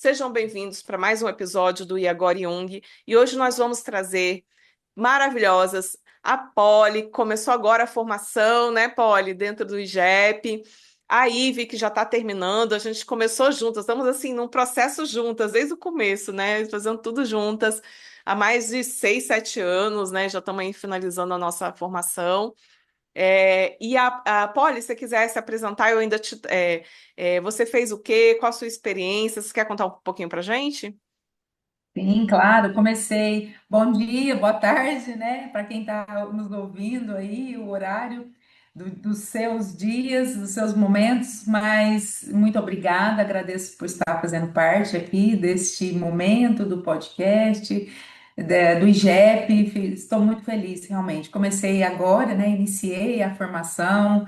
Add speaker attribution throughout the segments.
Speaker 1: Sejam bem-vindos para mais um episódio do E Agora Jung. E hoje nós vamos trazer maravilhosas. A Poli começou agora a formação, né, Poli, dentro do IGEP. A Ive, que já está terminando, a gente começou juntas, estamos assim num processo juntas, desde o começo, né? Fazendo tudo juntas há mais de 6, 7 anos, né? Já estamos aí finalizando a nossa formação. E a Poli, se você quiser se apresentar, eu ainda você fez o quê? Qual a sua experiência? Você quer contar um pouquinho pra gente?
Speaker 2: Sim, claro, comecei. Bom dia, boa tarde, né? Para quem está nos ouvindo aí, o horário dos seus dias, dos seus momentos, mas muito obrigada, agradeço por estar fazendo parte aqui deste momento do podcast, do IGEP, estou muito feliz, realmente. Comecei agora, né? Iniciei a formação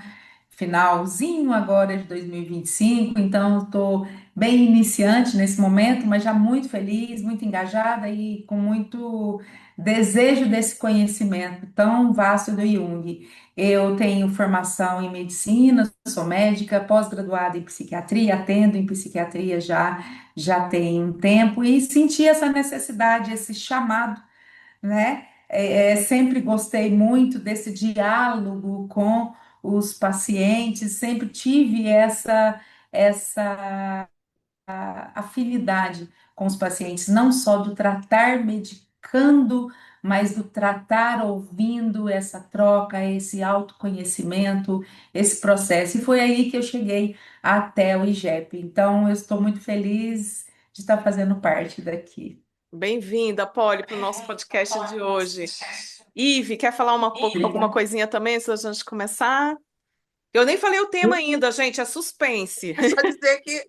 Speaker 2: finalzinho agora de 2025, então estou bem iniciante nesse momento, mas já muito feliz, muito engajada e com muito desejo desse conhecimento tão vasto do Jung. Eu tenho formação em medicina, sou médica, pós-graduada em psiquiatria, atendo em psiquiatria já tem um tempo e senti essa necessidade, esse chamado, né? Sempre gostei muito desse diálogo com os pacientes, sempre tive essa afinidade com os pacientes, não só do tratar medicando, mas do tratar ouvindo, essa troca, esse autoconhecimento, esse processo. E foi aí que eu cheguei até o IGEP. Então, eu estou muito feliz de estar fazendo parte daqui.
Speaker 1: Bem-vinda, Poli, para o nosso podcast de hoje. Ive, quer falar alguma
Speaker 2: Obrigada.
Speaker 1: coisinha também antes da gente começar? Eu nem falei o tema ainda, gente, é suspense.
Speaker 3: É só dizer que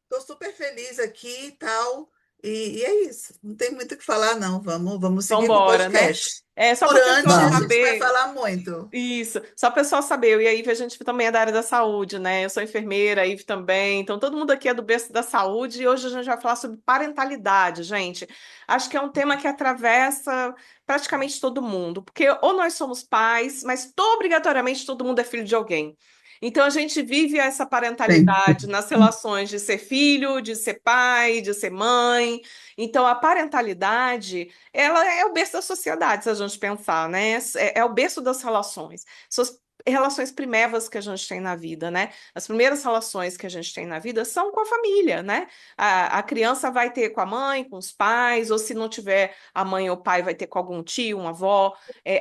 Speaker 3: estou super feliz aqui e tal. E é isso. Não tem muito o que falar, não. Vamos
Speaker 1: Então,
Speaker 3: seguir com o
Speaker 1: bora, né?
Speaker 3: podcast.
Speaker 1: Só para o
Speaker 3: Durante,
Speaker 1: pessoal
Speaker 3: a gente vai
Speaker 1: saber.
Speaker 3: falar muito.
Speaker 1: Isso, só o pessoal saber, eu e a Ive, a gente também é da área da saúde, né? Eu sou enfermeira, a Ive também, então todo mundo aqui é do berço da saúde e hoje a gente vai falar sobre parentalidade, gente. Acho que é um tema que atravessa praticamente todo mundo, porque ou nós somos pais, mas obrigatoriamente todo mundo é filho de alguém. Então a gente vive essa
Speaker 3: Sim.
Speaker 1: parentalidade nas relações de ser filho, de ser pai, de ser mãe. Então a parentalidade ela é o berço da sociedade, se a gente pensar, né? É o berço das relações. São as relações primevas que a gente tem na vida, né? As primeiras relações que a gente tem na vida são com a família, né? A criança vai ter com a mãe, com os pais, ou se não tiver a mãe ou o pai, vai ter com algum tio, uma avó.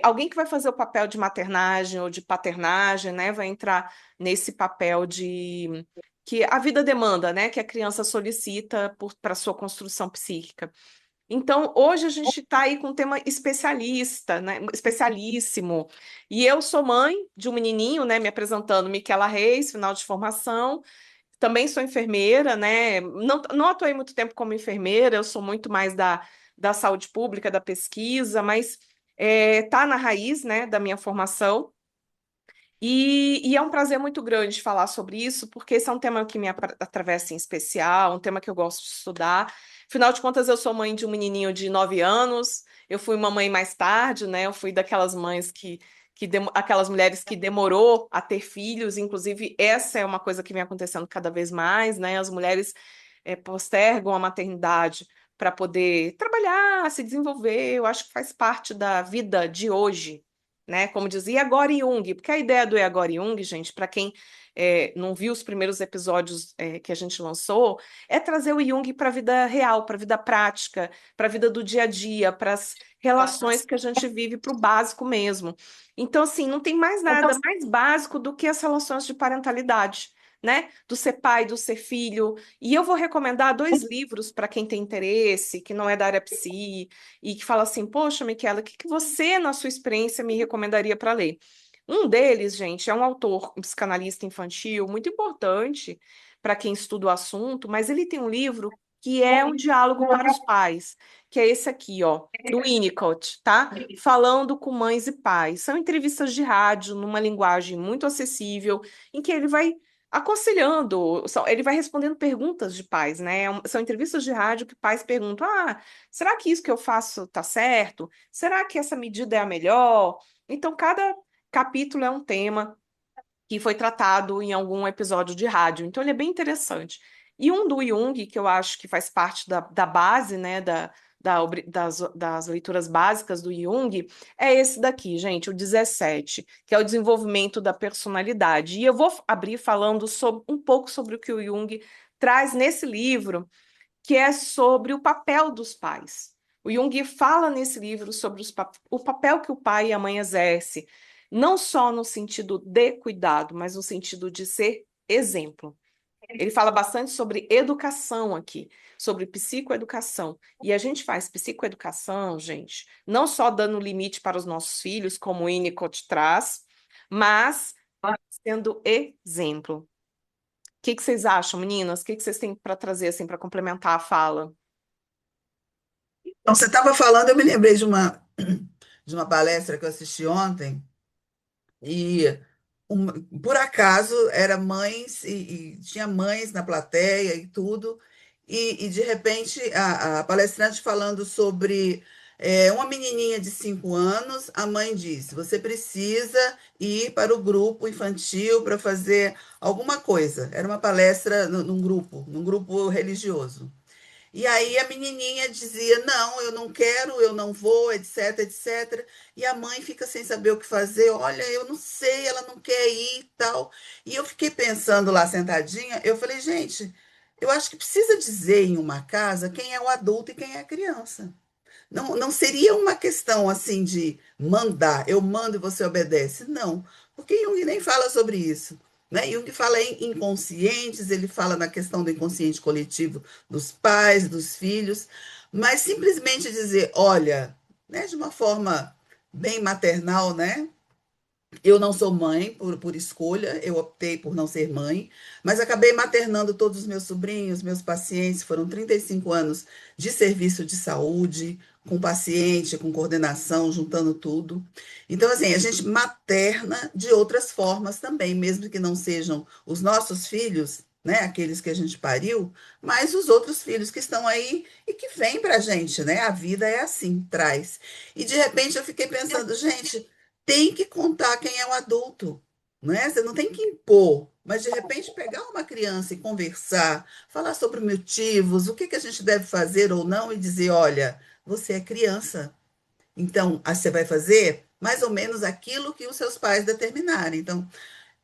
Speaker 1: Alguém que vai fazer o papel de maternagem ou de paternagem, né? Vai entrar nesse papel de que a vida demanda, né? Que a criança solicita para sua construção psíquica. Então, hoje a gente está aí com um tema especialista, né? Especialíssimo. E eu sou mãe de um menininho, né? Me apresentando, Miquela Reis, final de formação. Também sou enfermeira, né? Não atuei muito tempo como enfermeira, eu sou muito mais da saúde pública, da pesquisa, mas tá na raiz, né, da minha formação. E é um prazer muito grande falar sobre isso, porque esse é um tema que me atravessa em especial, um tema que eu gosto de estudar. Afinal de contas, eu sou mãe de um menininho de 9 anos, eu fui uma mãe mais tarde, né? Eu fui daquelas mães aquelas mulheres que demorou a ter filhos, inclusive essa é uma coisa que vem acontecendo cada vez mais, né? As mulheres postergam a maternidade para poder trabalhar, se desenvolver, eu acho que faz parte da vida de hoje, né? Como dizia agora Jung, porque a ideia do E agora Jung, gente, para quem não viu os primeiros episódios que a gente lançou, é trazer o Jung para a vida real, para a vida prática, para a vida do dia a dia, para as relações que a gente vive, para o básico mesmo. Então, assim, não tem mais nada mais básico do que as relações de parentalidade. Né? Do ser pai, do ser filho. E eu vou recomendar dois livros para quem tem interesse, que não é da área psi, e que fala assim: Poxa, Miquela, o que que você, na sua experiência, me recomendaria para ler? Um deles, gente, é um autor, um psicanalista infantil, muito importante para quem estuda o assunto, mas ele tem um livro que é um diálogo para os pais, que é esse aqui, ó, do Winnicott, tá? Falando com mães e pais. São entrevistas de rádio, numa linguagem muito acessível, em que ele vai aconselhando, ele vai respondendo perguntas de pais, né? São entrevistas de rádio que pais perguntam: será que isso que eu faço tá certo? Será que essa medida é a melhor? Então, cada capítulo é um tema que foi tratado em algum episódio de rádio. Então, ele é bem interessante. E um do Jung, que eu acho que faz parte da base, né, das leituras básicas do Jung, é esse daqui, gente, o 17, que é o desenvolvimento da personalidade. E eu vou abrir falando um pouco sobre o que o Jung traz nesse livro, que é sobre o papel dos pais. O Jung fala nesse livro sobre o papel que o pai e a mãe exercem, não só no sentido de cuidado, mas no sentido de ser exemplo. Ele fala bastante sobre educação aqui, sobre psicoeducação. E a gente faz psicoeducação, gente, não só dando limite para os nossos filhos, como o Winnicott traz, mas sendo exemplo. O que que vocês acham, meninas? O que que vocês têm para trazer assim para complementar a fala?
Speaker 3: Então, você estava falando, eu me lembrei de uma palestra que eu assisti ontem, e por acaso era mães, e tinha mães na plateia e tudo, e de repente a palestrante falando sobre uma menininha de 5 anos, a mãe disse: você precisa ir para o grupo infantil para fazer alguma coisa. Era uma palestra num grupo religioso. E aí a menininha dizia: não, eu não quero, eu não vou, etc, etc. E a mãe fica sem saber o que fazer. Olha, eu não sei, ela não quer ir e tal. E eu fiquei pensando lá sentadinha, eu falei: gente, eu acho que precisa dizer em uma casa quem é o adulto e quem é a criança. Não, não seria uma questão assim de mandar, eu mando e você obedece. Não, porque Jung nem fala sobre isso. Né? Jung fala em inconscientes, ele fala na questão do inconsciente coletivo dos pais, dos filhos, mas simplesmente dizer, olha, né, de uma forma bem maternal, né? Eu não sou mãe por escolha, eu optei por não ser mãe, mas acabei maternando todos os meus sobrinhos, meus pacientes. Foram 35 anos de serviço de saúde, com paciente, com coordenação, juntando tudo. Então, assim, a gente materna de outras formas também, mesmo que não sejam os nossos filhos, né, aqueles que a gente pariu, mas os outros filhos que estão aí e que vêm para a gente, né? A vida é assim, traz. E de repente eu fiquei pensando, gente, tem que contar quem é o adulto, né? Você não tem que impor, mas de repente pegar uma criança e conversar, falar sobre motivos, o que que a gente deve fazer ou não e dizer, olha, você é criança, então você vai fazer mais ou menos aquilo que os seus pais determinarem. Então,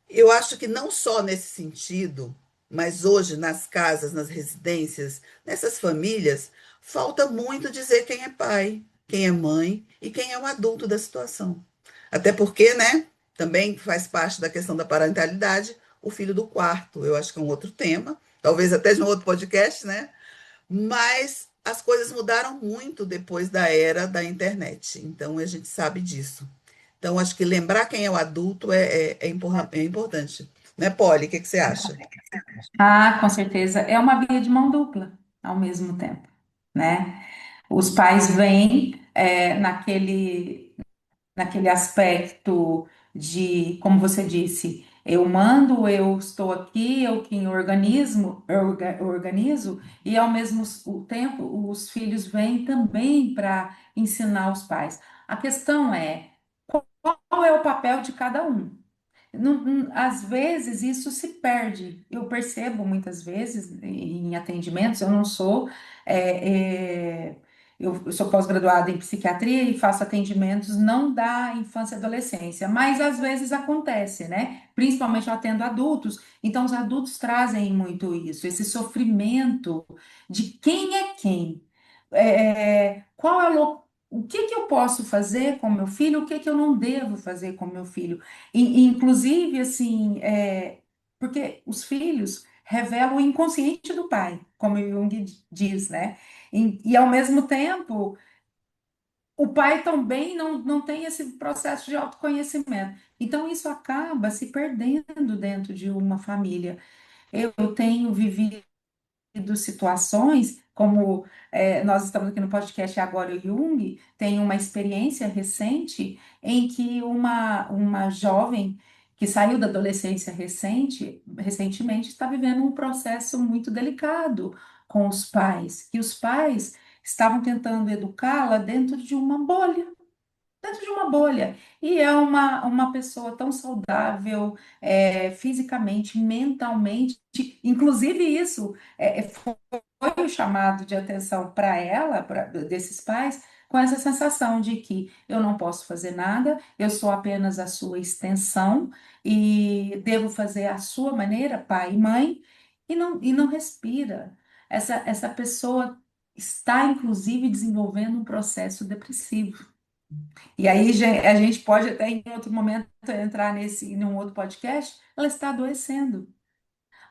Speaker 3: eu acho que não só nesse sentido, mas hoje nas casas, nas residências, nessas famílias, falta muito dizer quem é pai, quem é mãe e quem é o adulto da situação. Até porque, né, também faz parte da questão da parentalidade, o filho do quarto. Eu acho que é um outro tema, talvez até de um outro podcast, né? Mas as coisas mudaram muito depois da era da internet. Então a gente sabe disso. Então, acho que lembrar quem é o adulto é importante. Né, Polly? O que que você acha?
Speaker 2: Ah, com certeza. É uma via de mão dupla ao mesmo tempo, né? Os pais vêm naquele aspecto de, como você disse, eu mando, eu estou aqui, eu quem organizo, e ao mesmo tempo os filhos vêm também para ensinar os pais. A questão é, qual é o papel de cada um? Às vezes isso se perde. Eu percebo muitas vezes em atendimentos, eu não sou, é, é, eu sou pós-graduada em psiquiatria e faço atendimentos não da infância e adolescência, mas às vezes acontece, né? Principalmente eu atendo adultos, então os adultos trazem muito isso, esse sofrimento de quem é quem. Qual é o que que eu posso fazer com meu filho, o que que eu não devo fazer com meu filho? Inclusive, assim, porque os filhos revelam o inconsciente do pai, como Jung diz, né? E ao mesmo tempo, o pai também não tem esse processo de autoconhecimento. Então, isso acaba se perdendo dentro de uma família. Eu tenho vivido situações, como nós estamos aqui no podcast Agora o Jung, tem uma experiência recente em que uma jovem que saiu da adolescência recentemente, está vivendo um processo muito delicado com os pais, que os pais estavam tentando educá-la dentro de uma bolha, dentro de uma bolha. E é uma pessoa tão saudável, fisicamente, mentalmente, inclusive isso foi o chamado de atenção para ela, desses pais, com essa sensação de que eu não posso fazer nada, eu sou apenas a sua extensão e devo fazer à sua maneira, pai e mãe, e não respira. Essa pessoa está, inclusive, desenvolvendo um processo depressivo. E aí a gente pode até em outro momento entrar num outro podcast, ela está adoecendo.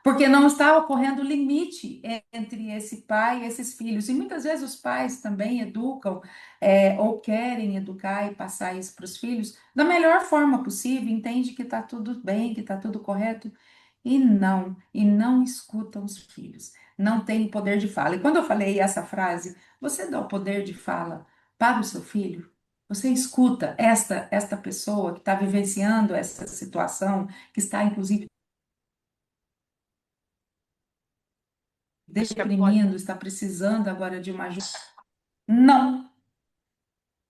Speaker 2: Porque não está ocorrendo limite entre esse pai e esses filhos. E muitas vezes os pais também educam, ou querem educar e passar isso para os filhos da melhor forma possível, entende que está tudo bem, que está tudo correto, e não escutam os filhos, não tem poder de fala. E quando eu falei essa frase, você dá o poder de fala para o seu filho? Você escuta esta pessoa que está vivenciando essa situação, que está inclusive
Speaker 1: Acho que pode.
Speaker 2: deprimindo, está precisando agora de uma ajuda? Não.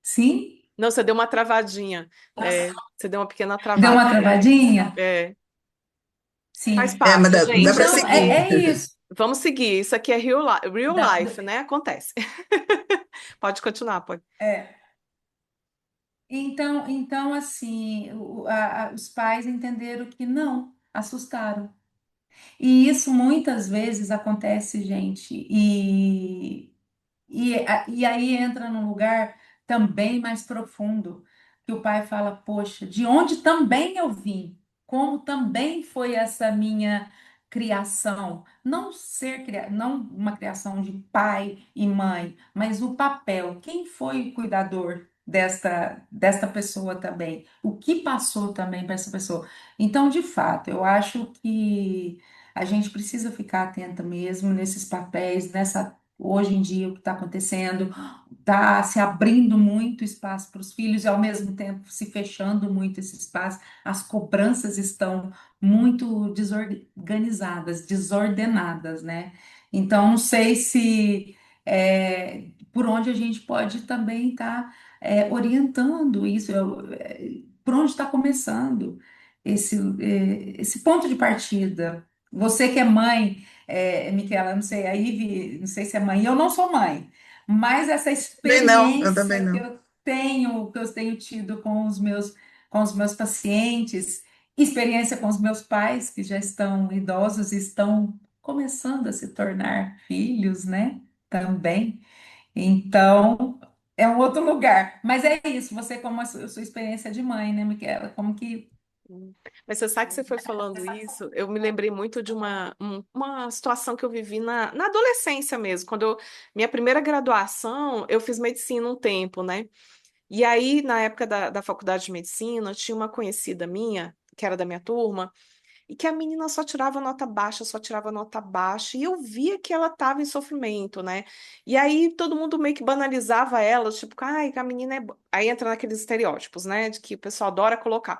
Speaker 2: Sim?
Speaker 1: Não, você deu uma travadinha. Você deu uma pequena
Speaker 2: Deu
Speaker 1: travada.
Speaker 2: uma travadinha?
Speaker 1: É, faz
Speaker 2: Sim.
Speaker 3: É, mas
Speaker 1: parte,
Speaker 3: dá para
Speaker 1: gente.
Speaker 2: Então,
Speaker 3: seguir.
Speaker 2: é isso.
Speaker 1: Vamos seguir. Isso aqui é real
Speaker 2: Dá-
Speaker 1: life, né? Acontece. Pode continuar, pode.
Speaker 2: é. Então, assim, os pais entenderam que não, assustaram. E isso muitas vezes acontece, gente, e aí entra num lugar também mais profundo, que o pai fala, poxa, de onde também eu vim, como também foi essa minha criação, não uma criação de pai e mãe, mas o papel, quem foi o cuidador desta pessoa também, o que passou também para essa pessoa. Então, de fato, eu acho que a gente precisa ficar atenta mesmo nesses papéis, hoje em dia o que está acontecendo, está se abrindo muito espaço para os filhos e ao mesmo tempo se fechando muito esse espaço. As cobranças estão muito desorganizadas, desordenadas, né? Então, não sei se por onde a gente pode também estar orientando isso, por onde está começando esse ponto de partida. Você que é mãe, Miquela, não sei, a Ive, não sei se é mãe, eu não sou mãe, mas essa
Speaker 3: Também não, eu também
Speaker 2: experiência que
Speaker 3: não.
Speaker 2: eu tenho tido com os meus pacientes, experiência com os meus pais, que já estão idosos e estão começando a se tornar filhos, né? Também. Então, é um outro lugar. Mas é isso, você, como a sua experiência de mãe, né, Miquela? Como que.
Speaker 1: Mas você sabe que você foi falando isso, eu me lembrei muito de uma situação que eu vivi na adolescência mesmo. Minha primeira graduação, eu fiz medicina um tempo, né? E aí, na época da faculdade de medicina, tinha uma conhecida minha, que era da minha turma, e que a menina só tirava nota baixa, só tirava nota baixa, e eu via que ela estava em sofrimento, né? E aí todo mundo meio que banalizava ela, tipo, ai, que a menina é. Aí entra naqueles estereótipos, né? De que o pessoal adora colocar.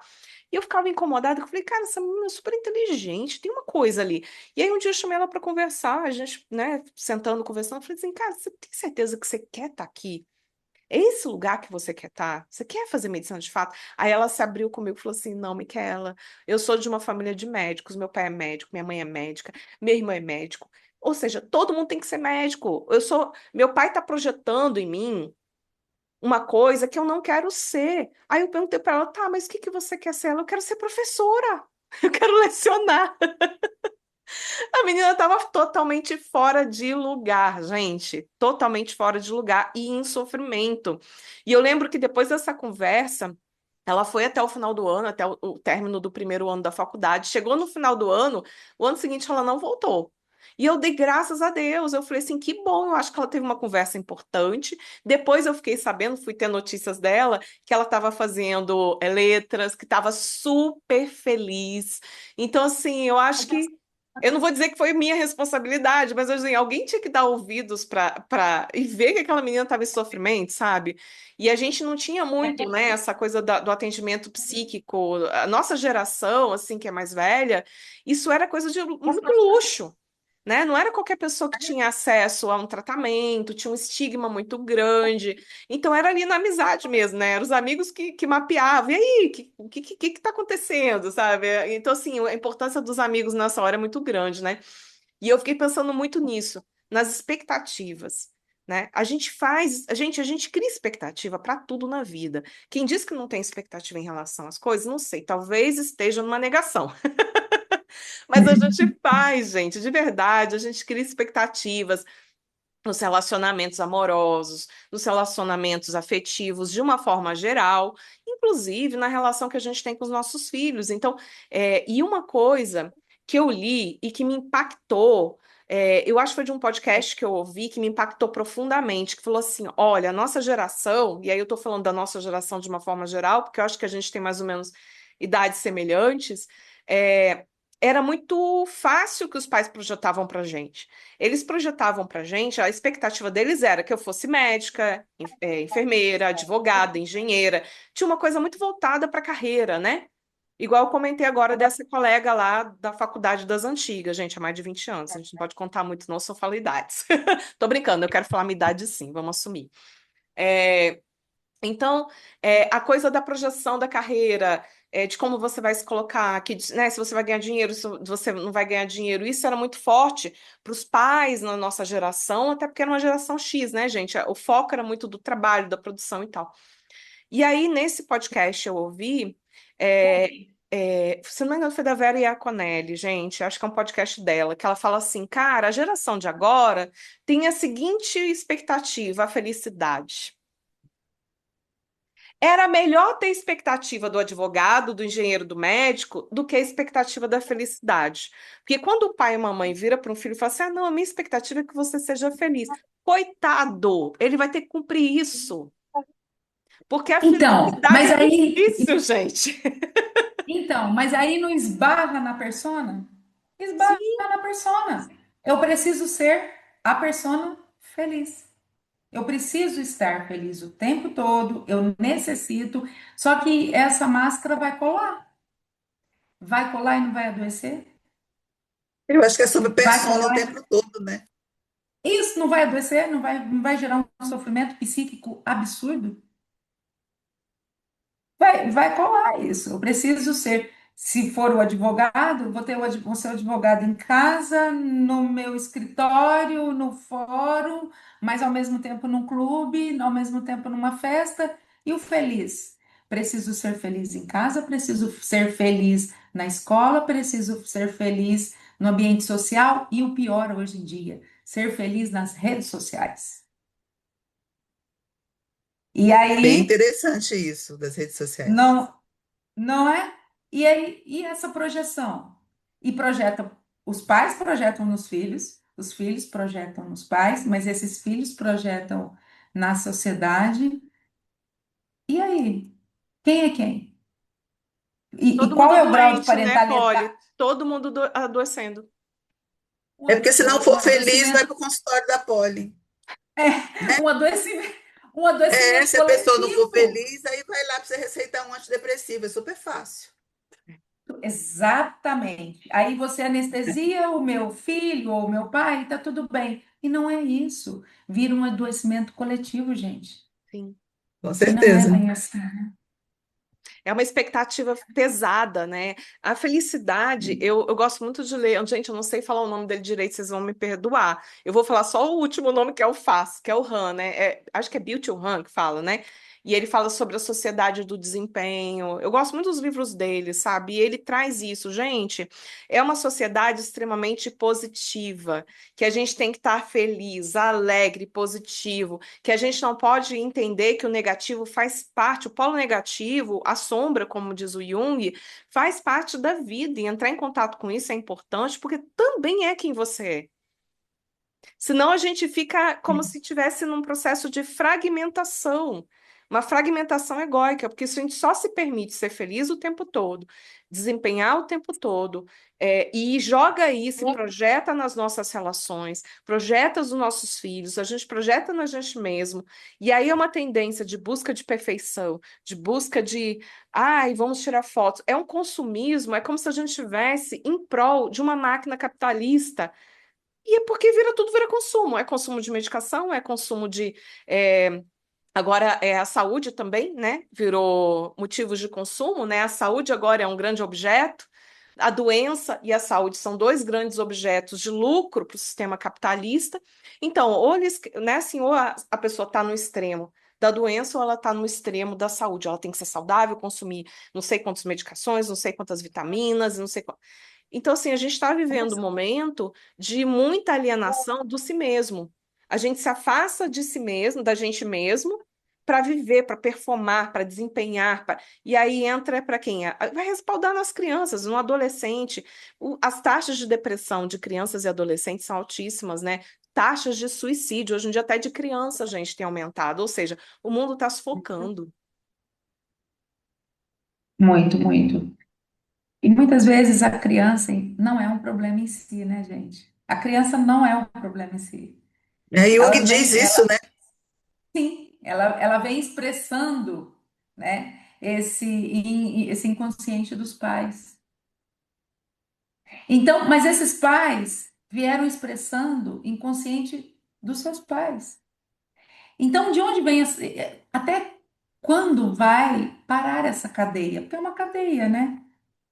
Speaker 1: E eu ficava incomodada, eu falei, cara, essa menina é super inteligente, tem uma coisa ali. E aí um dia eu chamei ela para conversar, a gente, né, sentando, conversando, eu falei assim, cara, você tem certeza que você quer estar aqui? É esse lugar que você quer estar? Você quer fazer medicina de fato? Aí ela se abriu comigo e falou assim: Não, Micaela, eu sou de uma família de médicos. Meu pai é médico, minha mãe é médica, meu irmão é médico. Ou seja, todo mundo tem que ser médico. Meu pai está projetando em mim uma coisa que eu não quero ser. Aí eu perguntei para ela: Tá, mas o que que você quer ser? Eu quero ser professora. Eu quero lecionar. A menina estava totalmente fora de lugar, gente. Totalmente fora de lugar e em sofrimento. E eu lembro que depois dessa conversa, ela foi até o final do ano, até o término do primeiro ano da faculdade. Chegou no final do ano, o ano seguinte ela não voltou. E eu dei graças a Deus. Eu falei assim, que bom, eu acho que ela teve uma conversa importante. Depois eu fiquei sabendo, fui ter notícias dela, que ela estava fazendo letras, que estava super feliz. Então, assim, eu acho que eu não vou dizer que foi minha responsabilidade, mas assim, alguém tinha que dar ouvidos e ver que aquela menina estava em sofrimento, sabe? E a gente não tinha muito, né, essa coisa do atendimento psíquico. A nossa geração, assim, que é mais velha, isso era coisa de muito luxo. né? Não era qualquer pessoa que tinha acesso a um tratamento, tinha um estigma muito grande. Então era ali na amizade mesmo, né? Eram os amigos que mapeavam. E aí, o que tá acontecendo, sabe? Então, assim, a importância dos amigos nessa hora é muito grande, né? E eu fiquei pensando muito nisso, nas expectativas. Né? A gente cria expectativa para tudo na vida. Quem diz que não tem expectativa em relação às coisas, não sei, talvez esteja numa negação. Mas a gente faz, gente, de verdade, a gente cria expectativas nos relacionamentos amorosos, nos relacionamentos afetivos, de uma forma geral, inclusive na relação que a gente tem com os nossos filhos. Então, e uma coisa que eu li e que me impactou, eu acho que foi de um podcast que eu ouvi que me impactou profundamente, que falou assim: olha, a nossa geração, e aí eu estou falando da nossa geração de uma forma geral, porque eu acho que a gente tem mais ou menos idades semelhantes. é, Era muito fácil que os pais projetavam para gente. Eles projetavam para gente, a expectativa deles era que eu fosse médica, enfermeira, advogada, engenheira. Tinha uma coisa muito voltada para a carreira, né? Igual eu comentei agora dessa colega lá da faculdade das antigas, gente, há mais de 20 anos. A gente não pode contar muito, não, só falo idades. Tô brincando, eu quero falar minha idade sim, vamos assumir. É, então, a coisa da projeção da carreira, de como você vai se colocar, né, se você vai ganhar dinheiro, se você não vai ganhar dinheiro, isso era muito forte para os pais na nossa geração, até porque era uma geração X, né, gente? O foco era muito do trabalho, da produção e tal. E aí, nesse podcast eu ouvi, é, se não me engano, foi da Vera Iaconelli, gente, acho que é um podcast dela, que ela fala assim, cara, a geração de agora tem a seguinte expectativa, a felicidade. Era melhor ter expectativa do advogado, do engenheiro, do médico, do que a expectativa da felicidade. Porque quando o pai e a mamãe vira para um filho e fala assim: ah, não, a minha expectativa é que você seja feliz. Coitado, ele vai ter que cumprir isso. Porque a
Speaker 2: Então,
Speaker 1: felicidade
Speaker 2: mas
Speaker 1: é
Speaker 2: aí,
Speaker 1: difícil, gente.
Speaker 2: mas aí não esbarra na persona? Esbarra
Speaker 1: Sim,
Speaker 2: na persona. Eu preciso ser a persona feliz. Eu preciso estar feliz o tempo todo, eu necessito. Só que essa máscara vai colar. Vai colar e não vai adoecer?
Speaker 3: Eu acho que é sobre
Speaker 2: Vai
Speaker 3: persona o
Speaker 2: colar.
Speaker 3: tempo todo, né?
Speaker 2: Isso não vai adoecer? Não vai gerar um sofrimento psíquico absurdo? Vai colar isso. Eu preciso ser, se for o advogado, vou ser o advogado em casa, no meu escritório, no fórum, mas ao mesmo tempo num clube, ao mesmo tempo numa festa. E o feliz? Preciso ser feliz em casa, preciso ser feliz na escola, preciso ser feliz no ambiente social e o pior hoje em dia, ser feliz nas redes sociais. E
Speaker 3: Bem
Speaker 2: aí,
Speaker 3: interessante isso das redes sociais.
Speaker 2: não. Não é? E aí, e essa projeção? E projeta, os pais projetam nos filhos, os filhos projetam nos pais, mas esses filhos projetam na sociedade. E aí? Quem é quem? E
Speaker 1: todo
Speaker 2: qual
Speaker 1: mundo
Speaker 2: é o grau de
Speaker 1: doente, né,
Speaker 2: parentalidade?
Speaker 1: Polly? Todo mundo adoecendo.
Speaker 3: É porque se não
Speaker 2: Um
Speaker 3: for feliz, vai
Speaker 2: adoecimento,
Speaker 3: para o consultório da Poli. Né?
Speaker 2: um adoecimento, um
Speaker 3: É,
Speaker 2: adoecimento
Speaker 3: se a pessoa não for
Speaker 2: coletivo.
Speaker 3: feliz, aí vai lá para você receitar um antidepressivo. É super fácil.
Speaker 2: Exatamente. Aí você anestesia o meu filho ou o meu pai, tá tudo bem. E não é isso. Vira um adoecimento coletivo, gente.
Speaker 1: Sim.
Speaker 3: Com
Speaker 2: E não é
Speaker 3: certeza.
Speaker 2: bem assim.
Speaker 1: É uma expectativa pesada, né? A felicidade, eu gosto muito de ler. Gente, eu não sei falar o nome dele direito, vocês vão me perdoar. Eu vou falar só o último nome, que é o Faz, que é o Han, né? Acho que é Byung-Chul Han que fala, né? E ele fala sobre a sociedade do desempenho. Eu gosto muito dos livros dele, sabe? E ele traz isso, gente. É uma sociedade extremamente positiva, que a gente tem que estar feliz, alegre, positivo, que a gente não pode entender que o negativo faz parte, o polo negativo, a sombra, como diz o Jung, faz parte da vida e entrar em contato com isso é importante porque também é quem você é. Senão a gente fica como se estivesse num processo de fragmentação, uma fragmentação egóica, porque isso a gente só se permite ser feliz o tempo todo, desempenhar o tempo todo, e joga isso e projeta nas nossas relações, projeta nos nossos filhos, a gente projeta na gente mesmo, e aí é uma tendência de busca de perfeição, de busca de, ai, vamos tirar fotos. É um consumismo, é como se a gente estivesse em prol de uma máquina capitalista E é porque tudo vira consumo. É consumo de medicação, é consumo de. Agora, a saúde também, né? Virou motivos de consumo, né? A saúde agora é um grande objeto. A doença e a saúde são dois grandes objetos de lucro para o sistema capitalista. Então, ou eles, né, assim, ou a pessoa está no extremo da doença ou ela está no extremo da saúde. Ela tem que ser saudável, consumir não sei quantas medicações, não sei quantas vitaminas, não sei quantas. Então, assim, a gente está vivendo um momento de muita alienação do si mesmo. A gente se afasta de si mesmo, da gente mesmo, para viver, para performar, para desempenhar. E aí entra para quem? Vai respaldar nas crianças, no adolescente. As taxas de depressão de crianças e adolescentes são altíssimas, né? Taxas de suicídio, hoje em dia até de criança a gente tem aumentado. Ou seja, o mundo está sufocando.
Speaker 2: Muito, muito. E muitas vezes a criança não é um problema em si, né, gente? A criança não é um problema em si.
Speaker 3: Jung
Speaker 2: Ela
Speaker 3: diz
Speaker 2: vem,
Speaker 3: isso,
Speaker 2: ela,
Speaker 3: né?
Speaker 2: sim, ela vem expressando, né, esse inconsciente dos pais. Então, mas esses pais vieram expressando inconsciente dos seus pais. Então, de onde vem até quando vai parar essa cadeia? Porque é uma cadeia, né?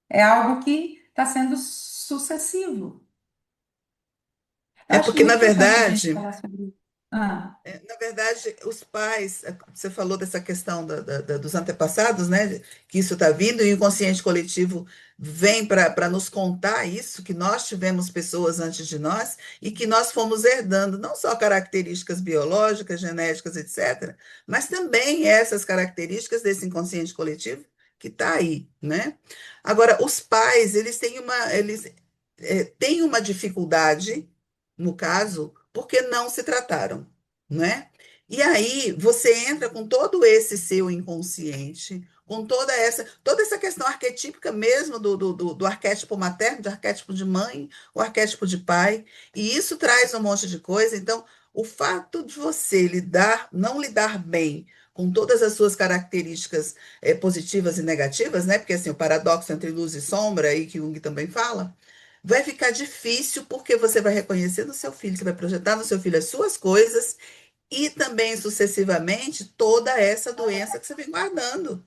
Speaker 2: É algo que está sendo sucessivo. Eu
Speaker 3: É
Speaker 2: acho
Speaker 3: porque,
Speaker 2: muito importante a gente falar sobre isso. Ah,
Speaker 3: na verdade, os pais, você falou dessa questão dos antepassados, né? Que isso está vindo, e o inconsciente coletivo vem para nos contar isso, que nós tivemos pessoas antes de nós e que nós fomos herdando não só características biológicas, genéticas, etc., mas também essas características desse inconsciente coletivo que está aí, né? Agora, os pais, têm uma dificuldade, no caso, porque não se trataram, né? E aí você entra com todo esse seu inconsciente, com toda essa questão arquetípica mesmo do arquétipo materno, do arquétipo de mãe, o arquétipo de pai, e isso traz um monte de coisa. Então, o fato de você não lidar bem com todas as suas características positivas e negativas, né? Porque assim, o paradoxo entre luz e sombra, aí que Jung também fala, vai ficar difícil porque você vai reconhecer no seu filho, você vai projetar no seu filho as suas coisas e também sucessivamente toda essa doença que você vem guardando.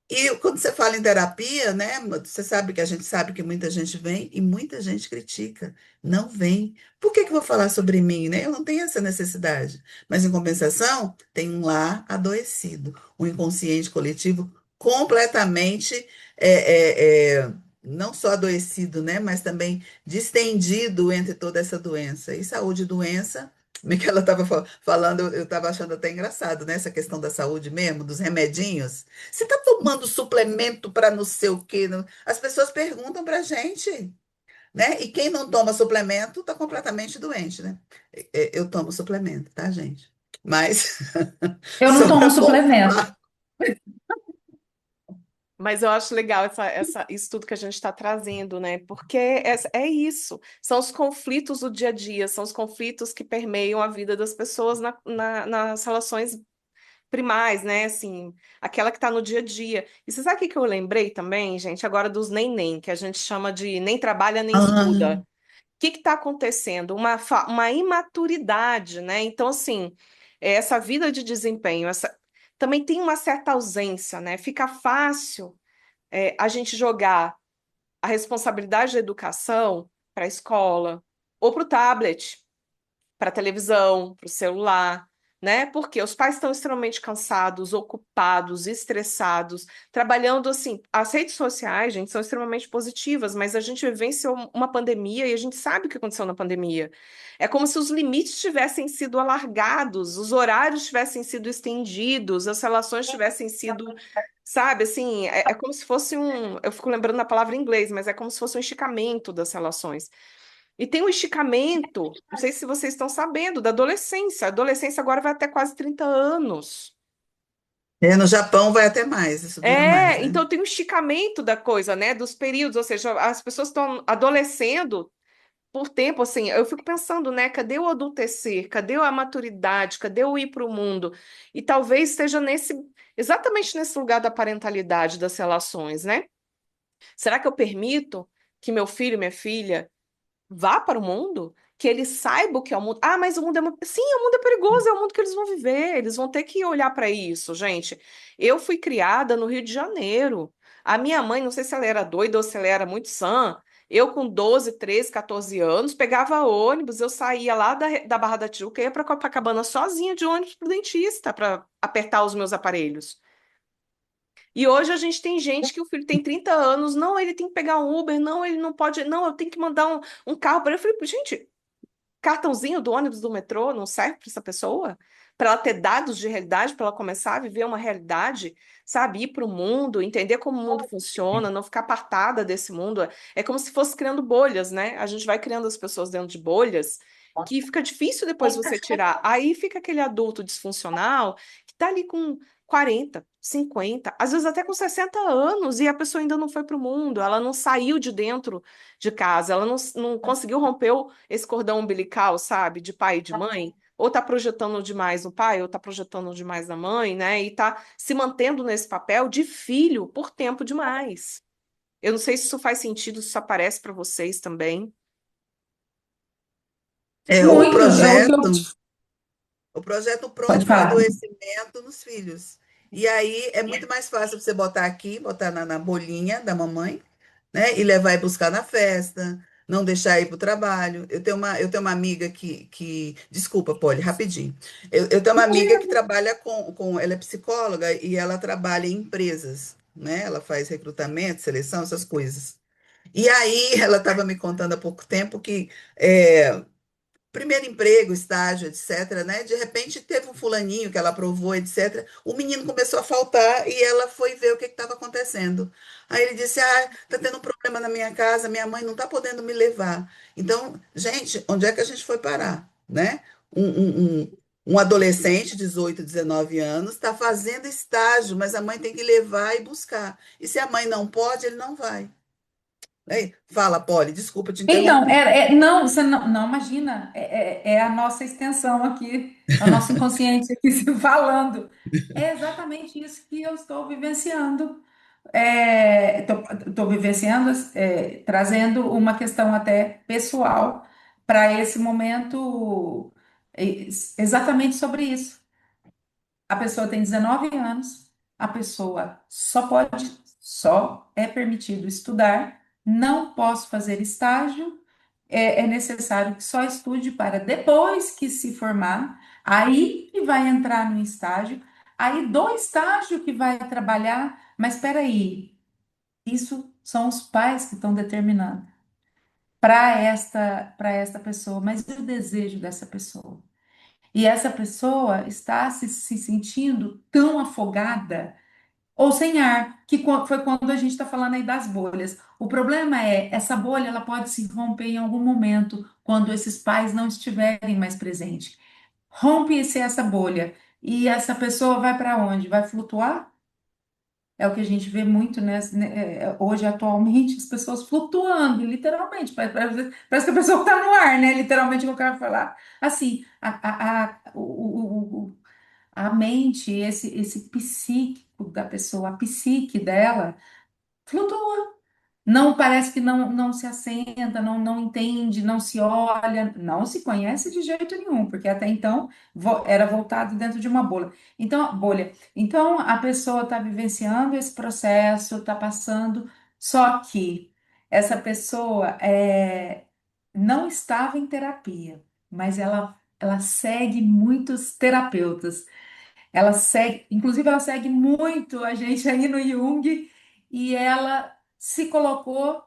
Speaker 3: E quando você fala em terapia, né, você sabe que a gente sabe que muita gente vem e muita gente critica. Não vem. Por que que eu vou falar sobre mim, né? Eu não tenho essa necessidade. Mas, em compensação, tem um lar adoecido, um inconsciente coletivo completamente, não só adoecido, né, mas também distendido entre toda essa doença. E saúde e doença, como é que ela estava falando, eu estava achando até engraçado, né, essa questão da saúde mesmo, dos remedinhos. Você está tomando suplemento para não sei o quê? As pessoas perguntam para a gente, né? E quem não toma suplemento está completamente doente, né? Eu tomo suplemento, tá, gente? Mas
Speaker 2: eu não
Speaker 3: só
Speaker 2: tomo
Speaker 3: para
Speaker 2: suplemento.
Speaker 3: pontuar.
Speaker 1: Mas eu acho legal isso tudo que a gente está trazendo, né? Porque é isso. São os conflitos do dia a dia, são os conflitos que permeiam a vida das pessoas nas relações primais, né? Assim, aquela que está no dia a dia. E você sabe o que que eu lembrei também, gente? Agora dos neném, que a gente chama de nem trabalha nem estuda.
Speaker 3: Ah,
Speaker 1: O que está acontecendo? Uma imaturidade, né? Então, assim, essa vida de desempenho, também tem uma certa ausência, né? Fica fácil a gente jogar a responsabilidade da educação para a escola ou para o tablet, para a televisão, para o celular, né? Porque os pais estão extremamente cansados, ocupados, estressados, trabalhando assim. As redes sociais, gente, são extremamente positivas, mas a gente vivenciou uma pandemia e a gente sabe o que aconteceu na pandemia. É como se os limites tivessem sido alargados, os horários tivessem sido estendidos, as relações tivessem sido, sabe, assim, é como se fosse eu fico lembrando da palavra em inglês, mas é como se fosse um esticamento das relações. E tem um esticamento, não sei se vocês estão sabendo, da adolescência. A adolescência agora vai até quase 30 anos.
Speaker 3: no Japão vai até mais, isso dura mais, né?
Speaker 1: Então tem um esticamento da coisa, né? Dos períodos, ou seja, as pessoas estão adolescendo por tempo, assim, eu fico pensando, né? Cadê o adultecer? Cadê a maturidade? Cadê o ir para o mundo? E talvez esteja exatamente nesse lugar da parentalidade, das relações, né? Será que eu permito que meu filho, minha filha vá para o mundo, que ele saiba o que é o mundo. Ah, mas o mundo é muito. Sim, o mundo é perigoso, é o mundo que eles vão viver. Eles vão ter que olhar para isso, gente. Eu fui criada no Rio de Janeiro. A minha mãe, não sei se ela era doida ou se ela era muito sã. Eu, com 12, 13, 14 anos, pegava ônibus, eu saía lá da Barra da Tijuca e ia para Copacabana sozinha de ônibus pro dentista para apertar os meus aparelhos. E hoje a gente tem gente que o filho tem 30 anos, não, ele tem que pegar um Uber, não, ele não pode, não, eu tenho que mandar um carro para ele. Eu falei, gente, cartãozinho do ônibus do metrô não serve para essa pessoa? Para ela ter dados de realidade, para ela começar a viver uma realidade, sabe? Ir para o mundo, entender como o mundo funciona, não ficar apartada desse mundo. É como se fosse criando bolhas, né? A gente vai criando as pessoas dentro de bolhas que fica difícil depois você tirar. Aí fica aquele adulto disfuncional que tá ali com 40, 50, às vezes até com 60 anos e a pessoa ainda não foi para o mundo, ela não saiu de dentro de casa, ela não conseguiu romper esse cordão umbilical, sabe, de pai e de mãe, ou tá projetando demais no pai, ou tá projetando demais na mãe, né? E tá se mantendo nesse papel de filho por tempo demais. Eu não sei se isso faz sentido, se isso aparece para vocês também.
Speaker 3: É,
Speaker 2: Muito, é o que eu
Speaker 3: o projeto
Speaker 2: pode
Speaker 3: pronto para
Speaker 2: falar.
Speaker 3: adoecimento nos filhos. E aí é muito mais fácil você botar aqui, botar na bolinha da mamãe, né? E levar e buscar na festa, não deixar ir para o trabalho. Eu tenho uma amiga desculpa, Polly, rapidinho. Eu tenho uma amiga que trabalha ela é psicóloga e ela trabalha em empresas, né? Ela faz recrutamento, seleção, essas coisas. E aí ela estava me contando há pouco tempo que primeiro emprego, estágio, etc, né? De repente teve um fulaninho que ela aprovou, etc. O menino começou a faltar e ela foi ver o que estava acontecendo. Aí ele disse: Ah, tá tendo um problema na minha casa, minha mãe não tá podendo me levar. Então, gente, onde é que a gente foi parar, né? Um adolescente, 18, 19 anos, está fazendo estágio, mas a mãe tem que levar e buscar. E se a mãe não pode, ele não vai. Aí, fala, Polly, desculpa te
Speaker 2: Então,
Speaker 3: interromper.
Speaker 2: não, você não imagina, é a nossa extensão aqui, é o nosso inconsciente aqui se falando. É exatamente isso que eu estou vivenciando. Estou vivenciando, trazendo uma questão até pessoal para esse momento, exatamente sobre isso. A pessoa tem 19 anos, a pessoa só é permitido estudar, não posso fazer estágio, é necessário que só estude para depois que se formar, aí que vai entrar no estágio, aí do estágio que vai trabalhar, mas espera aí, isso são os pais que estão determinando para esta pessoa, mas e o desejo dessa pessoa? E essa pessoa está se sentindo tão afogada ou sem ar, que foi quando a gente está falando aí das bolhas. O problema é, essa bolha ela pode se romper em algum momento, quando esses pais não estiverem mais presentes. Rompe-se essa bolha e essa pessoa vai para onde? Vai flutuar? É o que a gente vê muito, hoje, atualmente, as pessoas flutuando, literalmente. Parece que a pessoa está no ar, né? Literalmente, o que eu quero falar. Assim, a mente, esse psíquico da pessoa, a psique dela, flutua. Não parece que não se assenta, não entende, não se olha, não se conhece de jeito nenhum, porque até então era voltado dentro de uma bolha. Então a pessoa está vivenciando esse processo, está passando, só que essa pessoa não estava em terapia, mas ela segue muitos terapeutas. Ela segue, inclusive ela segue muito a gente aí no Jung, e ela se colocou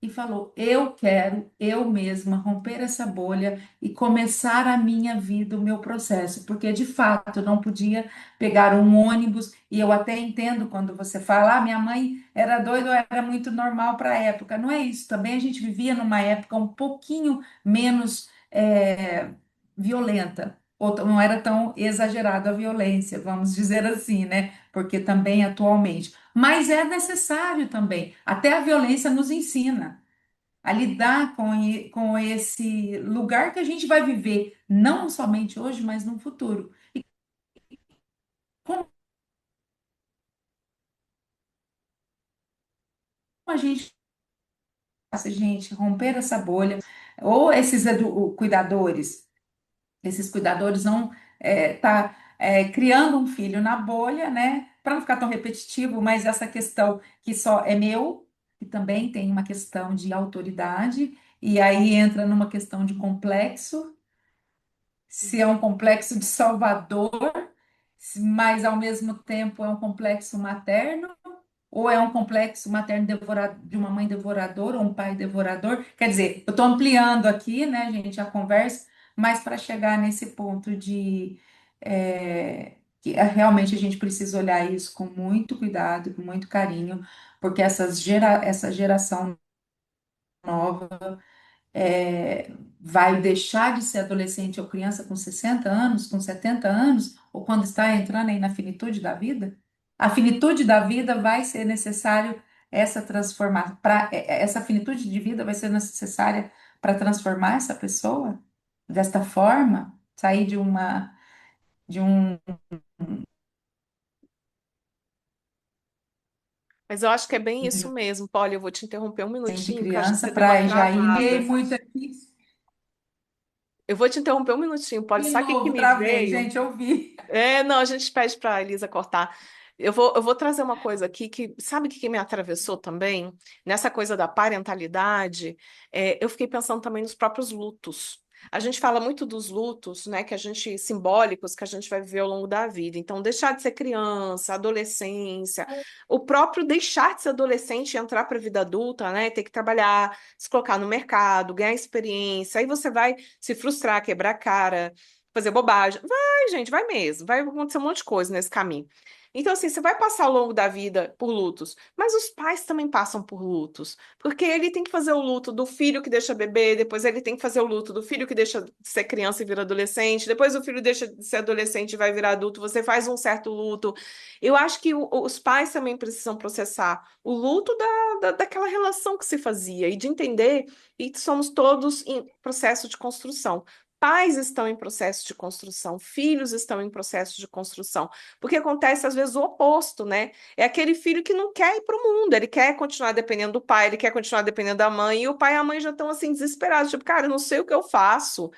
Speaker 2: e falou: Eu quero eu mesma romper essa bolha e começar a minha vida, o meu processo, porque de fato eu não podia pegar um ônibus. E eu até entendo quando você fala: minha mãe era doida ou era muito normal para a época. Não é isso, também a gente vivia numa época um pouquinho menos violenta. Ou não era tão exagerada a violência, vamos dizer assim, né? Porque também atualmente. Mas é necessário também. Até a violência nos ensina a lidar com esse lugar que a gente vai viver, não somente hoje, mas no futuro. Como a gente faz, a gente romper essa bolha, Ou esses cuidadores. Esses cuidadores vão tá criando um filho na bolha, né? Para não ficar tão repetitivo, mas essa questão que só é meu, que também tem uma questão de autoridade, e aí entra numa questão de complexo, se é um complexo de salvador, mas ao mesmo tempo é um complexo materno, ou é um complexo materno de uma mãe devoradora ou um pai devorador? Quer dizer, eu estou ampliando aqui, né, gente, a conversa, mas para chegar nesse ponto de que realmente a gente precisa olhar isso com muito cuidado, com muito carinho, porque essa geração nova vai deixar de ser adolescente ou criança com 60 anos, com 70 anos, ou quando está entrando aí na finitude da vida? A finitude da vida vai ser necessário essa transformar, essa finitude de vida vai ser necessária para transformar essa pessoa desta forma, sair de um
Speaker 1: Mas eu acho que é bem isso mesmo. Polly, eu vou te interromper um
Speaker 2: de
Speaker 1: minutinho, que eu acho que
Speaker 2: criança
Speaker 1: você deu uma
Speaker 2: para já ir
Speaker 1: travada.
Speaker 2: muito aqui.
Speaker 1: Eu vou te interromper um minutinho, Polly.
Speaker 2: De
Speaker 1: Sabe o que que
Speaker 2: novo,
Speaker 1: me
Speaker 2: travei,
Speaker 1: veio?
Speaker 2: gente, eu vi.
Speaker 1: Não, a gente pede para a Elisa cortar. Eu vou trazer uma coisa aqui que, sabe o que que me atravessou também? Nessa coisa da parentalidade, eu fiquei pensando também nos próprios lutos. A gente fala muito dos lutos, né, que a gente, simbólicos, que a gente vai viver ao longo da vida. Então, deixar de ser criança, adolescência, o próprio deixar de ser adolescente e entrar para a vida adulta, né, ter que trabalhar, se colocar no mercado, ganhar experiência. Aí você vai se frustrar, quebrar a cara, fazer bobagem. Vai, gente, vai mesmo. Vai acontecer um monte de coisa nesse caminho. Então, assim, você vai passar ao longo da vida por lutos, mas os pais também passam por lutos, porque ele tem que fazer o luto do filho que deixa bebê, depois ele tem que fazer o luto do filho que deixa de ser criança e vira adolescente, depois o filho deixa de ser adolescente e vai virar adulto, você faz um certo luto. Eu acho que os pais também precisam processar o luto daquela relação que se fazia e de entender que somos todos em processo de construção. Pais estão em processo de construção, filhos estão em processo de construção, porque acontece às vezes o oposto, né? É aquele filho que não quer ir para o mundo, ele quer continuar dependendo do pai, ele quer continuar dependendo da mãe, e o pai e a mãe já estão assim desesperados, tipo, cara, eu não sei o que eu faço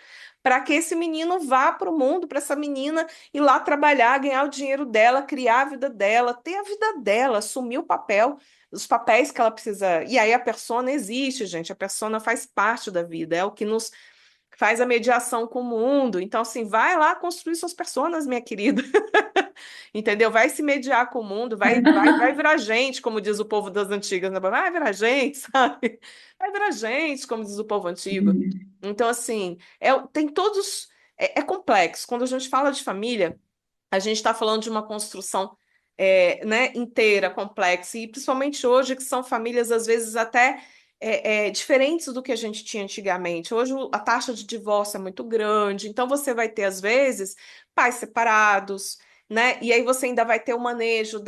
Speaker 1: para que esse menino vá para o mundo, para essa menina ir lá trabalhar, ganhar o dinheiro dela, criar a vida dela, ter a vida dela, assumir o papel, os papéis que ela precisa. E aí a persona existe, gente, a persona faz parte da vida, é o que nos faz a mediação com o mundo. Então, assim, vai lá construir suas personas, minha querida. Entendeu? Vai se mediar com o mundo, vai virar gente, como diz o povo das antigas, né? Vai virar gente, sabe? Vai virar gente, como diz o povo antigo. Então, assim, tem todos. É complexo. Quando a gente fala de família, a gente está falando de uma construção né, inteira, complexa, e principalmente hoje, que são famílias, às vezes, até diferentes do que a gente tinha antigamente. Hoje a taxa de divórcio é muito grande, então você vai ter, às vezes, pais separados, né? E aí você ainda vai ter o manejo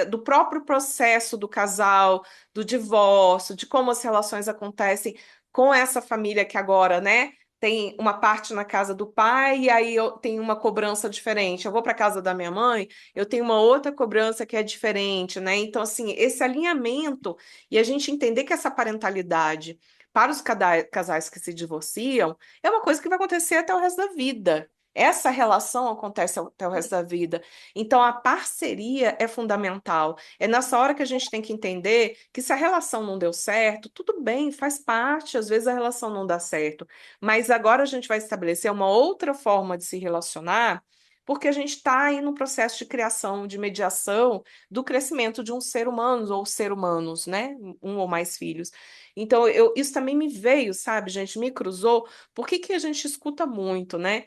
Speaker 1: do próprio processo do casal, do divórcio, de como as relações acontecem com essa família que agora, né? Tem uma parte na casa do pai e aí eu tenho uma cobrança diferente. Eu vou para a casa da minha mãe, eu tenho uma outra cobrança que é diferente, né? Então, assim, esse alinhamento e a gente entender que essa parentalidade para os casais que se divorciam é uma coisa que vai acontecer até o resto da vida. Essa relação acontece até o resto da vida. Então, a parceria é fundamental. É nessa hora que a gente tem que entender que se a relação não deu certo, tudo bem, faz parte, às vezes a relação não dá certo. Mas agora a gente vai estabelecer uma outra forma de se relacionar, porque a gente está aí no processo de criação, de mediação do crescimento de um ser humano ou ser humanos, né? Um ou mais filhos. Então, isso também me veio, sabe, gente, me cruzou. Por que que a gente escuta muito, né?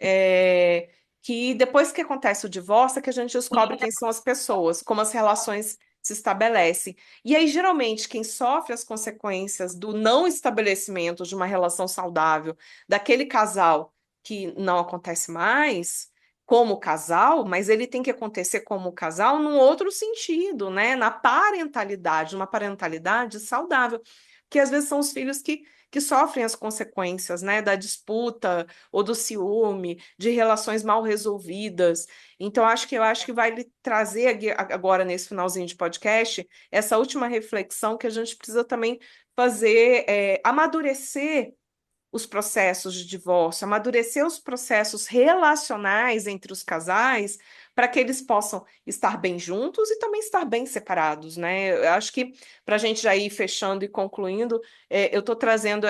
Speaker 1: É, que depois que acontece o divórcio, é que a gente descobre quem são as pessoas, como as relações se estabelecem. E aí, geralmente, quem sofre as consequências do não estabelecimento de uma relação saudável, daquele casal que não acontece mais como casal, mas ele tem que acontecer como casal num outro sentido, né? Na parentalidade, uma parentalidade saudável, que às vezes são os filhos que sofrem as consequências, né, da disputa ou do ciúme, de relações mal resolvidas. Então, eu acho que vai lhe trazer agora, nesse finalzinho de podcast, essa última reflexão que a gente precisa também fazer, amadurecer os processos de divórcio, amadurecer os processos relacionais entre os casais, para que eles possam estar bem juntos e também estar bem separados, né? Eu acho que para a gente já ir fechando e concluindo, eu estou trazendo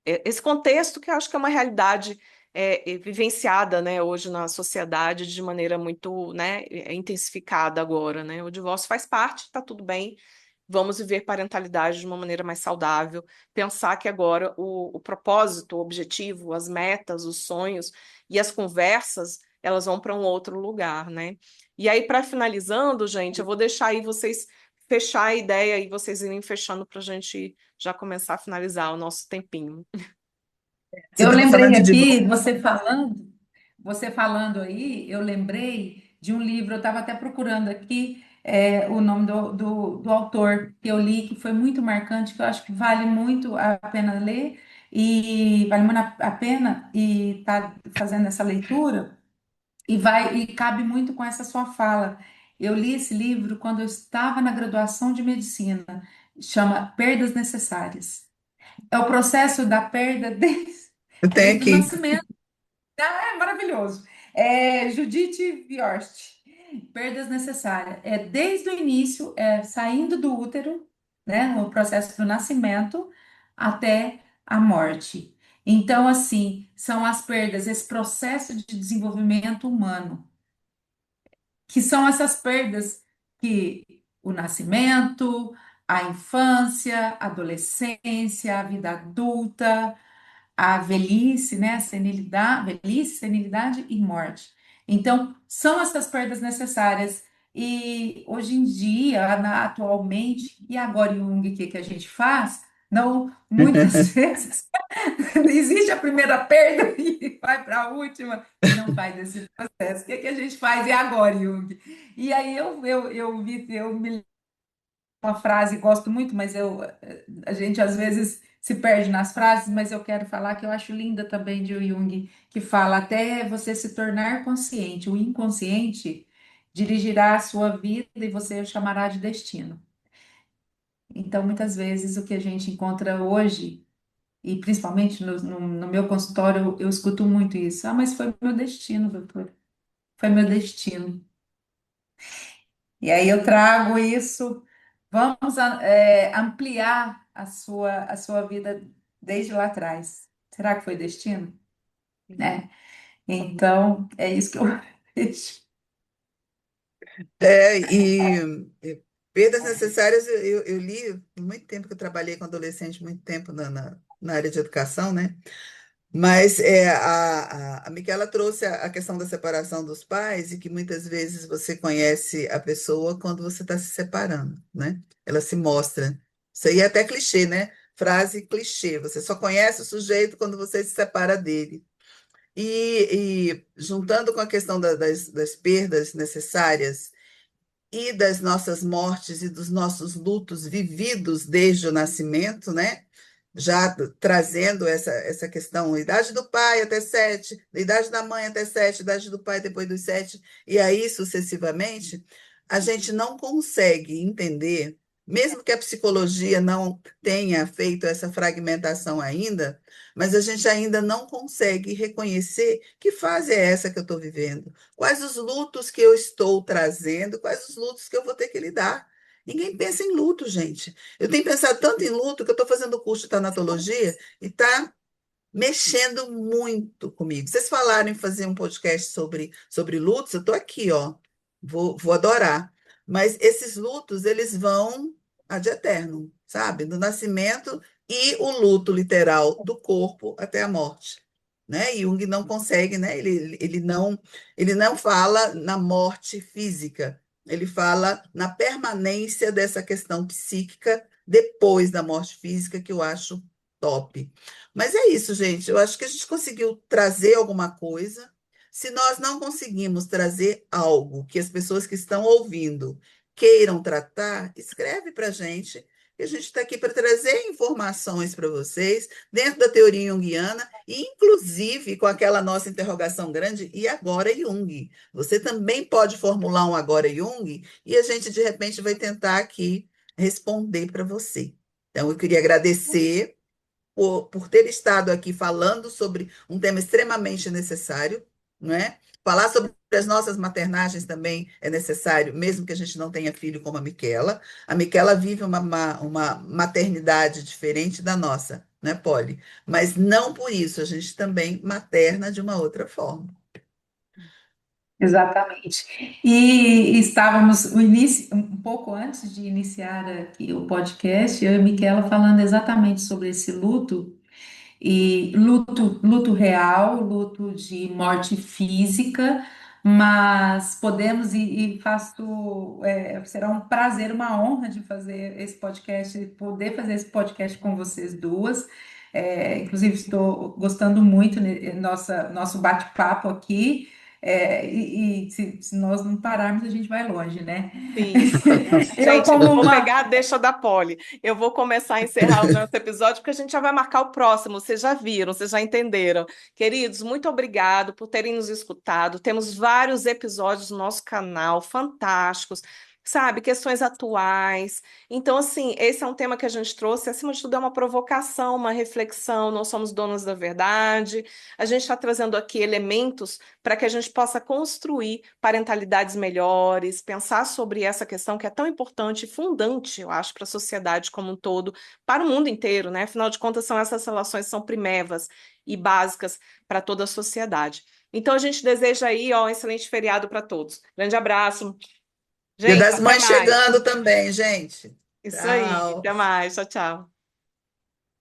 Speaker 1: esse contexto que eu acho que é uma realidade vivenciada, né, hoje na sociedade de maneira muito, né, intensificada agora, né? O divórcio faz parte, está tudo bem. Vamos viver parentalidade de uma maneira mais saudável, pensar que agora o propósito, o objetivo, as metas, os sonhos e as conversas, elas vão para um outro lugar, né? E aí, para finalizando, gente, eu vou deixar aí vocês fechar a ideia e vocês irem fechando para a gente já começar a finalizar o nosso tempinho.
Speaker 3: Você
Speaker 2: Eu
Speaker 3: estava falando
Speaker 2: lembrei
Speaker 3: de
Speaker 2: aqui,
Speaker 3: divórcio.
Speaker 2: você falando aí, eu lembrei de um livro, eu estava até procurando aqui o nome do autor que eu li, que foi muito marcante, que eu acho que vale muito a pena ler, e vale muito a pena e tá fazendo essa leitura, e cabe muito com essa sua fala. Eu li esse livro quando eu estava na graduação de medicina, chama Perdas Necessárias. É o processo da perda
Speaker 3: Eu tenho
Speaker 2: desde o
Speaker 3: aqui.
Speaker 2: nascimento. É maravilhoso. É Judith Viorst, Perdas Necessárias. É desde o início, saindo do útero, né, no processo do nascimento, até a morte. Então, assim, são as perdas, esse processo de desenvolvimento humano, que são essas perdas que o nascimento, a infância, a adolescência, a vida adulta, a velhice, né, a velhice, senilidade e morte. Então, são essas perdas necessárias. E hoje em dia, atualmente, e agora Jung, o que que a gente faz? Não, muitas vezes existe a primeira perda e vai para a última e não faz esse processo. O que que a gente faz? E agora, Jung? E aí eu me uma frase, gosto muito, mas a gente às vezes se perde nas frases, mas eu quero falar que eu acho linda também de Jung, que fala até você se tornar consciente, o inconsciente dirigirá a sua vida e você o chamará de destino. Então, muitas vezes o que a gente encontra hoje, e principalmente no meu consultório, eu escuto muito isso. Ah, mas foi meu destino, doutor. Foi meu destino. E aí eu trago isso, vamos ampliar a sua vida desde lá atrás. Será que foi destino? Né? Então, é isso que eu vejo.
Speaker 3: E perdas necessárias, eu li muito tempo que eu trabalhei com adolescente, muito tempo na área de educação, né? Mas a Micaela trouxe a questão da separação dos pais e que muitas vezes você conhece a pessoa quando você está se separando, né? Ela se mostra. Isso aí é até clichê, né? Frase clichê. Você só conhece o sujeito quando você se separa dele. E juntando com a questão das perdas necessárias e das nossas mortes e dos nossos lutos vividos desde o nascimento, né? Já trazendo essa questão, idade do pai até 7, idade da mãe até 7, idade do pai depois dos 7, e aí sucessivamente, a gente não consegue entender, mesmo que a psicologia não tenha feito essa fragmentação ainda, mas a gente ainda não consegue reconhecer que fase é essa que eu estou vivendo, quais os lutos que eu estou trazendo, quais os lutos que eu vou ter que lidar. Ninguém pensa em luto, gente. Eu tenho pensado tanto em luto que eu estou fazendo curso de tanatologia e está mexendo muito comigo. Vocês falaram em fazer um podcast sobre lutos, eu estou aqui, ó. Vou adorar. Mas esses lutos, eles vão ad eternum, sabe? Do nascimento e o luto literal do corpo até a morte. Né? E Jung não consegue, né? Ele não fala na morte física, ele fala na permanência dessa questão psíquica depois da morte física, que eu acho top. Mas é isso, gente. Eu acho que a gente conseguiu trazer alguma coisa. Se nós não conseguimos trazer algo que as pessoas que estão ouvindo queiram tratar, escreve para a gente, que a gente está aqui para trazer informações para vocês, dentro da teoria junguiana, e inclusive com aquela nossa interrogação grande, e agora Jung? Você também pode formular um agora Jung, e a gente, de repente, vai tentar aqui responder para você. Então, eu queria agradecer por ter estado aqui falando sobre um tema extremamente necessário, não é? Falar sobre as nossas maternagens também é necessário, mesmo que a gente não tenha filho como a Miquela. A Miquela vive uma maternidade diferente da nossa, né, Polly? Mas não por isso, a gente também materna de uma outra forma.
Speaker 2: Exatamente. E estávamos o início, um pouco antes de iniciar aqui o podcast, eu e a Miquela falando exatamente sobre esse luto, e luto real, luto de morte física, mas podemos e faço, será um prazer, uma honra de fazer esse podcast, poder fazer esse podcast com vocês duas. Inclusive, estou gostando muito, né, nosso bate-papo aqui. Se nós não pararmos, a gente vai longe, né?
Speaker 1: Sim.
Speaker 2: Eu,
Speaker 1: Gente,
Speaker 2: como
Speaker 1: eu vou
Speaker 2: uma.
Speaker 1: pegar a deixa da Poli. Eu vou começar a encerrar o nosso episódio, porque a gente já vai marcar o próximo. Vocês já viram, vocês já entenderam. Queridos, muito obrigado por terem nos escutado. Temos vários episódios no nosso canal, fantásticos, sabe? Questões atuais. Então, assim, esse é um tema que a gente trouxe. Acima de tudo, é uma provocação, uma reflexão. Não somos donos da verdade. A gente está trazendo aqui elementos para que a gente possa construir parentalidades melhores, pensar sobre essa questão que é tão importante e fundante, eu acho, para a sociedade como um todo, para o mundo inteiro, né? Afinal de contas, são essas relações que são primevas e básicas para toda a sociedade. Então, a gente deseja aí, ó, um excelente feriado para todos. Grande abraço.
Speaker 3: Dia
Speaker 1: Gente,
Speaker 3: das
Speaker 1: até
Speaker 3: Mães
Speaker 1: mais.
Speaker 3: chegando também, gente.
Speaker 1: Isso aí,
Speaker 3: Tchau.
Speaker 1: até mais. Tchau, tchau.